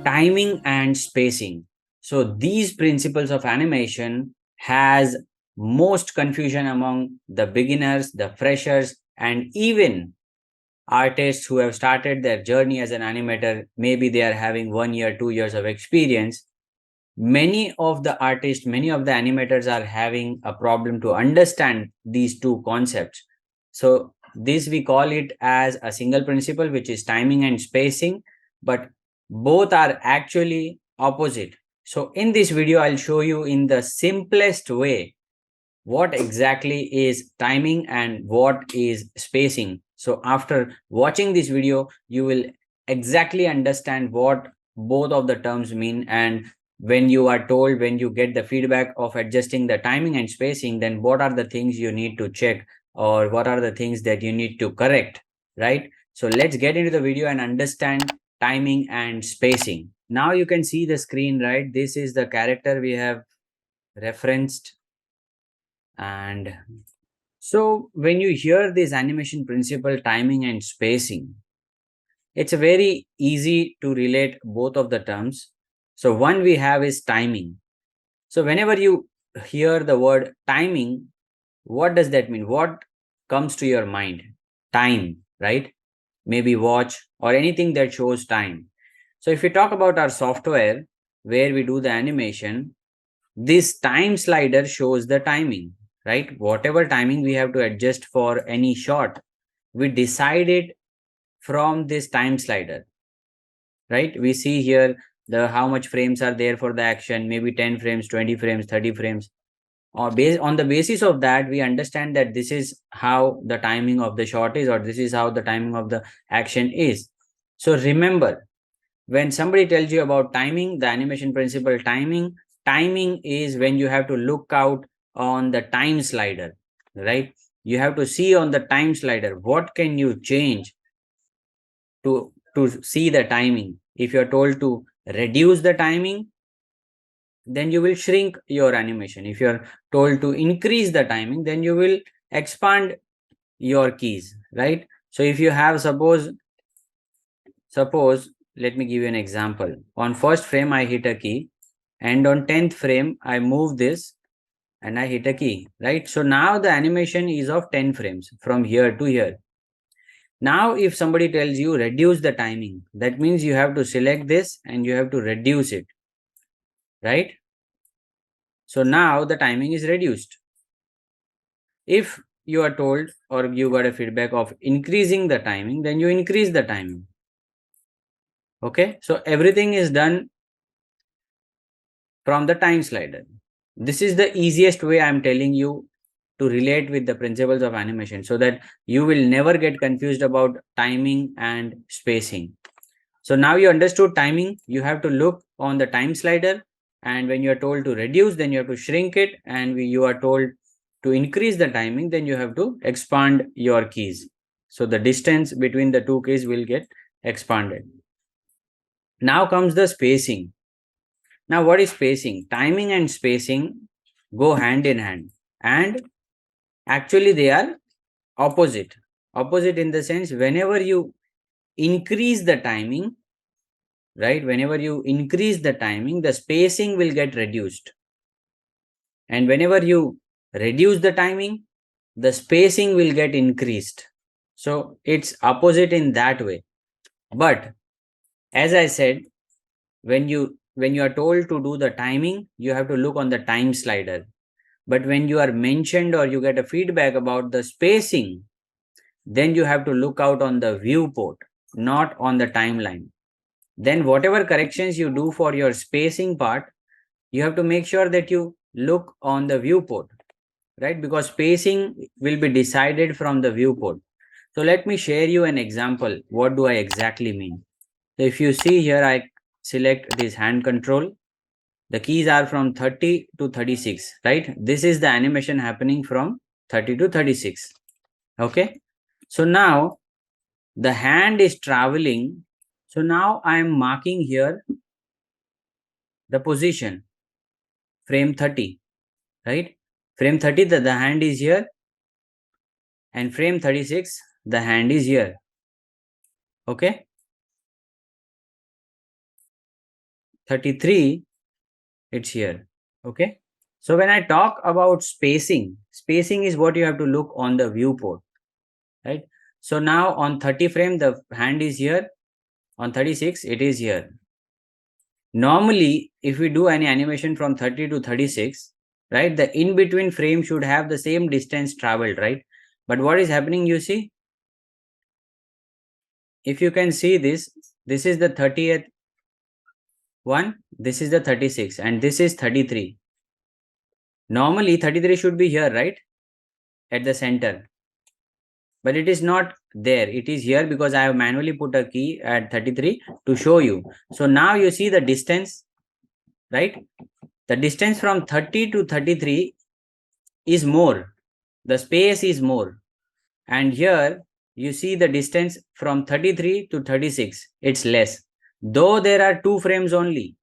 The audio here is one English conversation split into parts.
timing and spacing. So these principles of animation has most confusion among the beginners, the freshers, and even artists who have started their journey as an animator. Maybe they are having 1 year, 2 years of experience. Many of the artists, many of the animators are having a problem to understand these two concepts. So this we call it as a single principle, which is timing and spacing, but both are actually opposite. So in this video, I'll show you in the simplest way what exactly is timing and what is spacing. So after watching this video, you will exactly understand what both of the terms mean. And when you are told, when you get the feedback of adjusting the timing and spacing, then what are the things you need to check, or what are the things that you need to correct, right? So let's get into the video and understand timing and spacing. Now you can see the screen, right? This is the character we have referenced. And so when you hear this animation principle, timing and spacing, it's very easy to relate both of the terms. So one we have is timing. So whenever you hear the word timing, what does that mean? What comes to your mind? Time, right? Maybe watch or anything that shows time. So if we talk about our software where we do the animation, this time slider shows the timing, right? Whatever timing we have to adjust for any shot, we decide it from this time slider, right? We see here the how much frames are there for the action, maybe 10 frames, 20 frames, 30 frames. Or based on the basis of that, we understand that this is how the timing of the shot is, or this is how the timing of the action is. So remember, when somebody tells you about timing, the animation principle timing is when you have to look out on the time slider, right? You have to see on the time slider what can you change to see the timing. If you're told to reduce the timing, then you will shrink your animation. If you're told to increase the timing, then you will expand your keys, right? So if you have suppose let me give you an example. On first frame I hit a key, and on 10th frame I move this and I hit a key, right? So now the animation is of 10 frames from here to here. Now if somebody tells you reduce the timing, that means you have to select this and you have to reduce it, right? So now the timing is reduced. If you are told or you got a feedback of increasing the timing, then you increase the timing. Okay, so everything is done from the time slider. This is the easiest way I'm telling you to relate with the principles of animation, so that you will never get confused about timing and spacing. So now you understood timing, you have to look on the time slider, and when you are told to reduce, then you have to shrink it, and you are told to increase the timing, then you have to expand your keys. So the distance between the two keys will get expanded. Now comes the spacing. Now what is spacing? Timing and spacing go hand in hand, and actually they are opposite. Opposite in the sense, whenever you increase the timing, right? Whenever you increase the timing, the spacing will get reduced. And whenever you reduce the timing, the spacing will get increased. So it's opposite in that way. But as I said, when you are told to do the timing, you have to look on the time slider. But when you are mentioned or you get a feedback about the spacing, then you have to look out on the viewport, not on the timeline. Then whatever corrections you do for your spacing part, you have to make sure that you look on the viewport, right? Because spacing will be decided from the viewport. So let me share you an example. What do I exactly mean? So if you see here, I select this hand control. The keys are from 30 to 36, right? This is the animation happening from 30 to 36. Okay. So now the hand is traveling. So now I am marking here the position, frame 30, right? Frame 30, the hand is here, and frame 36, the hand is here. Okay. 33, it's here. Okay. So when I talk about spacing, spacing is what you have to look on the viewport, right? So now on 30 frame, the hand is here. On 36, it is here. Normally, if we do any animation from 30 to 36, right, the in between frame should have the same distance traveled, right? But what is happening, you see, if you can see this, this is the 30th one, this is the 36, and this is 33. Normally 33 should be here, right, at the center, but it is not there. It is here because I have manually put a key at 33 to show you. So now you see the distance, right? The distance from 30 to 33 is more, the space is more, and here you see the distance from 33 to 36, it's less, though there are 2 frames only.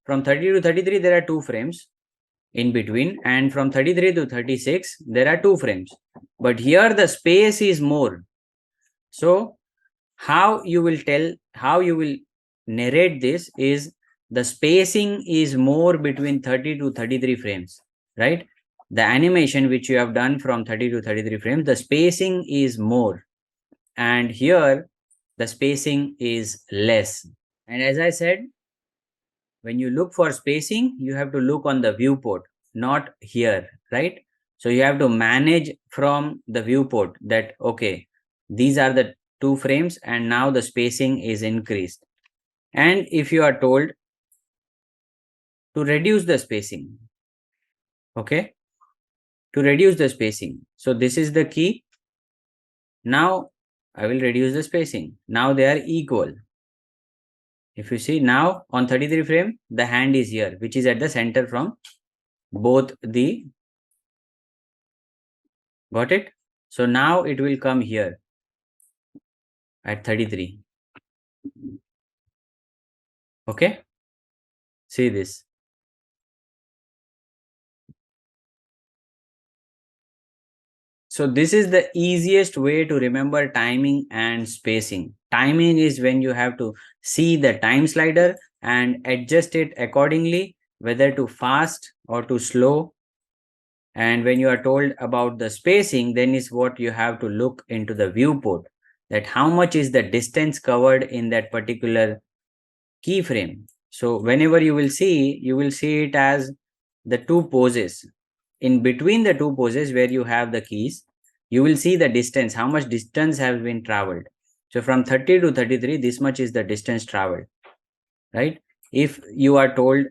From 30 to 33 there are 2 frames in between, and from 33 to 36 there are 2 frames, but here the space is more. So how you will tell, how you will narrate this is the spacing is more between 30 to 33 frames, right? The animation which you have done from 30 to 33 frames, the spacing is more, and here the spacing is less. And as I said, when you look for spacing, you have to look on the viewport, not here, right? So you have to manage from the viewport that, okay, these are the 2 frames and now the spacing is increased. And if you are told to reduce the spacing, okay, to reduce the spacing, so this is the key. Now I will reduce the spacing. Now they are equal. If you see now on 33 frame, the hand is here, which is at the center from both the, got it? So now it will come here at 33. Okay, see this. So this is the easiest way to remember timing and spacing. Timing is when you have to see the time slider and adjust it accordingly, whether to fast or to slow. And when you are told about the spacing, then is what you have to look into the viewport, that how much is the distance covered in that particular keyframe. So whenever you will see it as the 2 poses. In between the 2 poses where you have the keys, you will see the distance, how much distance has been traveled. So from 30 to 33, this much is the distance traveled, right? If you are told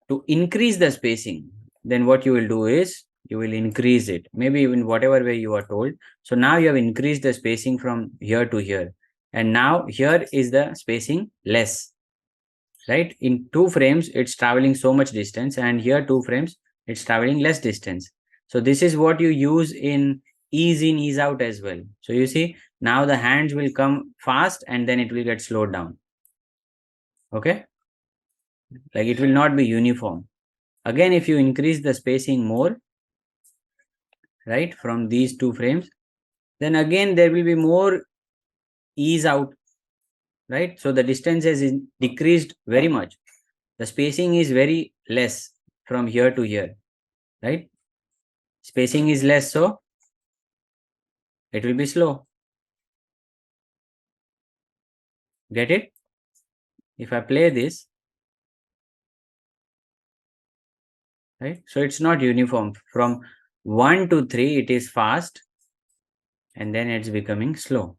to increase the spacing, then what you will do is you will increase it, maybe in whatever way you are told. So now you have increased the spacing from here to here, and now here is the spacing less, right? In 2 frames it's traveling so much distance, and here 2 frames it's traveling less distance. So this is what you use in ease in, ease out as well. So you see now the hands will come fast and then it will get slowed down. Okay, like it will not be uniform. Again, if you increase the spacing more, right, from these 2 frames, then again there will be more ease out, right? So the distance has decreased very much, the spacing is very less from here to here, right? Spacing is less, so it will be slow. Get it? If I play this, right, so it's not uniform. From 1 to 3 it is fast, and then it's becoming slow.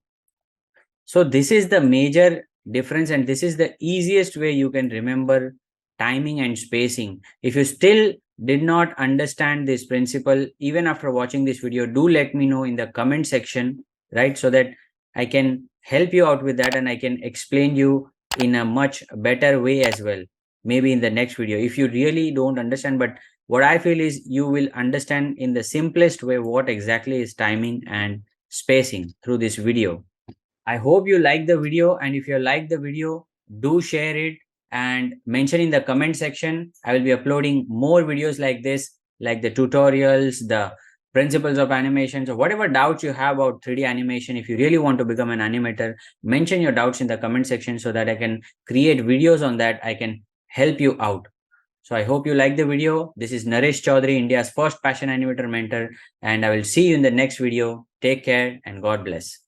So this is the major difference, and this is the easiest way you can remember timing and spacing. If you still did not understand this principle, even after watching this video, do let me know in the comment section, right? So that I can help you out with that and I can explain you in a much better way as well. Maybe in the next video, if you really don't understand, but what I feel is you will understand in the simplest way what exactly is timing and spacing through this video. I hope you like the video, and if you like the video, do share it and mention in the comment section. I will be uploading more videos like this, like the tutorials, the principles of animation. So whatever doubts you have about 3D animation, if you really want to become an animator, mention your doubts in the comment section so that I can create videos on that. I can help you out. So I hope you like the video. This is Naresh Chaudhary, India's first passion animator mentor, and I will see you in the next video. Take care and God bless.